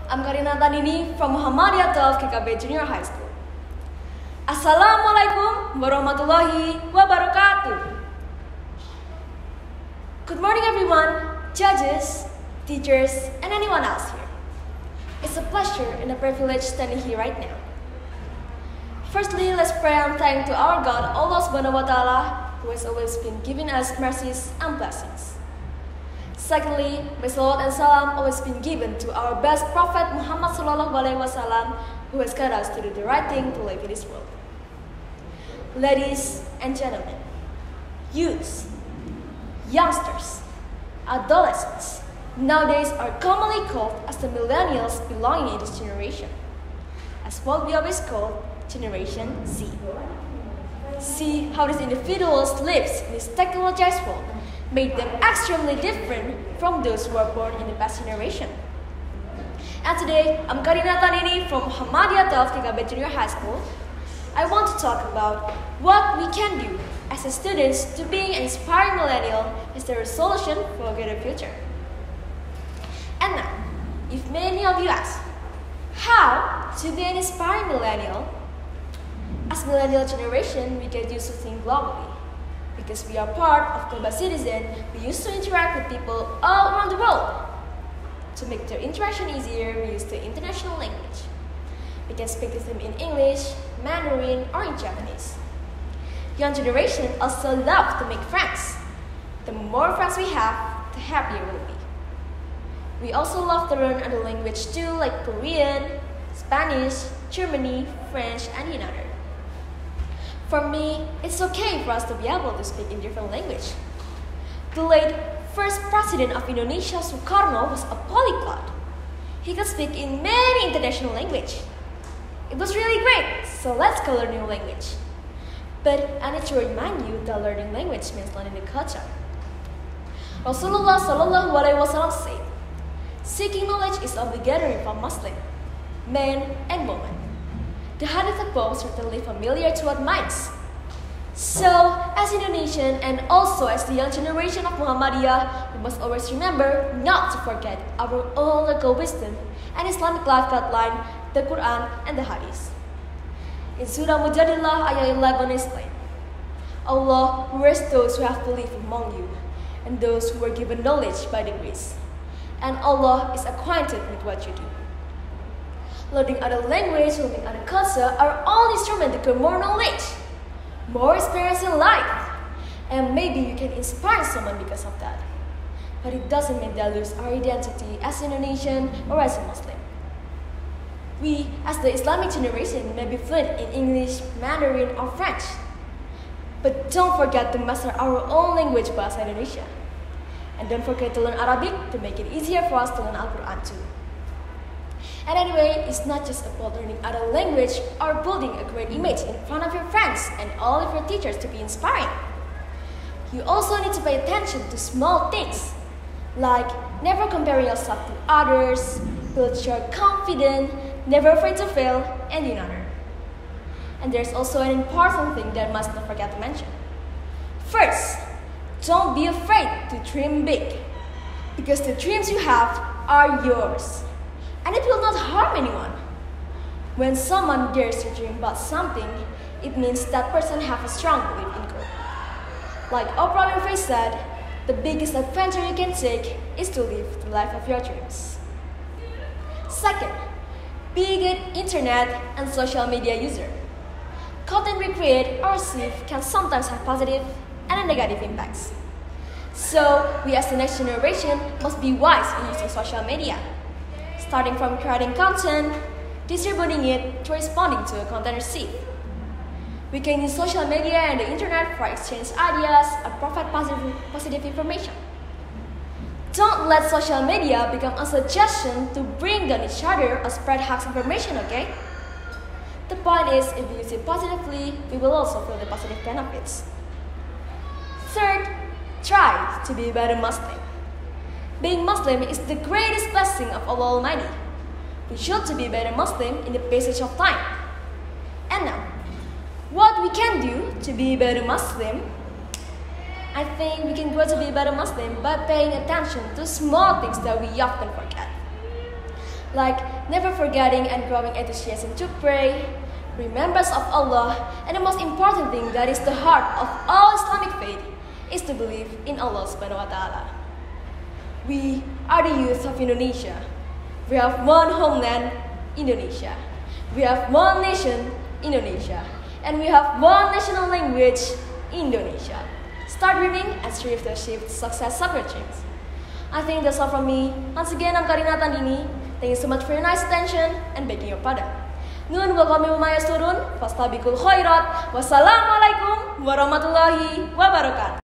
I'm Karina Athandini from Muhammadiyah 12 KKB Junior High School. Assalamualaikum warahmatullahi wabarakatuh. Good morning everyone, judges, teachers, and anyone else here. It's a pleasure and a privilege standing here right now. Firstly, let's pray and thank to our God, Allah Subhanahu wa Ta'ala, who has always been giving us mercies and blessings. Secondly, may salawat and salam always been given to our best Prophet Muhammad Sallallahu Alaihi Wasallam, who has guided us to do the right thing to live in this world. Ladies and gentlemen, youths, youngsters, adolescents, nowadays are commonly called as the millennials belonging in this generation, as what we always call Generation Z. See how these individuals live in this technologized world made them extremely different from those who were born in the past generation. And today, I'm Karina Athandini from Muhammadiyah 12 KKB Junior High School. I want to talk about what we can do as a students to being an inspiring millennial is the resolution for a greater future. And now, if many of you ask, how to be an inspiring millennial? As millennial generation, we get used to think globally. Because we are part of global citizen, we used to interact with people all around the world. To make their interaction easier, we use the international language. We can speak to them in English, Mandarin, or in Japanese. Young generation also love to make friends. The more friends we have, the happier we'll be. We also love to learn other language too, like Korean, Spanish, German, French, and another. For me, it's okay for us to be able to speak in different language. The late first president of Indonesia, Soekarno, was a polyglot. He could speak in many international languages. It was really great, so let's go learn new language. But I need to remind you that learning language means learning the culture. Rasulullah Sallallahu Alaihi Wasallam said, seeking knowledge is obligatory for Muslim, men and women. The hadith above certainly familiar to our minds. So, as Indonesian and also as the young generation of Muhammadiyah, we must always remember not to forget our own local wisdom and Islamic life guideline, the Quran and the Hadith. In Surah Mujadilah ayat 11 is explained, Allah rewards those who have believed among you and those who were given knowledge by degrees, and Allah is acquainted with what you do. Learning other language, learning other culture are all instruments to gain more knowledge, more experience in life, and maybe you can inspire someone because of that. But it doesn't mean they lose our identity as Indonesian or as a Muslim. We, as the Islamic generation, may be fluent in English, Mandarin, or French. But don't forget to master our own language, Bahasa Indonesia. And don't forget to learn Arabic to make it easier for us to learn Al-Quran too. And anyway, it's not just about learning other language or building a great image in front of your friends and all of your teachers to be inspiring. You also need to pay attention to small things, like never compare yourself to others, build your confidence, never afraid to fail, and another. And there's also an important thing that I must not forget to mention. First, don't be afraid to dream big, because the dreams you have are yours. And it will not harm anyone. When someone dares to dream about something, it means that person has a strong belief in growth. Like Oprah Winfrey said, the biggest adventure you can take is to live the life of your dreams. Second, be a good internet and social media user. Content we create or receive can sometimes have positive and negative impacts. So, we as the next generation must be wise in using social media. Starting from creating content, distributing it, to responding to a content received. We can use social media and the internet for exchange ideas and provide positive information. Don't let social media become a suggestion to bring down each other or spread hacks information, okay? The point is, if we use it positively, we will also feel the positive benefits. Third, try to be a better Muslim. Being Muslim is the greatest blessing of Allah Almighty. We should to be a better Muslim in the passage of time. And now, what we can do to be a better Muslim? I think we can grow to be a better Muslim by paying attention to small things that we often forget. like never forgetting and growing enthusiasm to pray, remembrance of Allah, and the most important thing that is the heart of all Islamic faith is to believe in Allah Subhanahu wa Ta'ala. We are the youth of Indonesia. We have one homeland, Indonesia. We have one nation, Indonesia. And we have one national language, Indonesia. Start dreaming and strive to achieve success of your dreams. I think that's all from me. Once again, I'm Karina Athandini. Thank you so much for your nice attention and begging your pardon. Nun wa kami memayas turun, fastabikul khairat. Wassalamualaikum warahmatullahi wabarakatuh.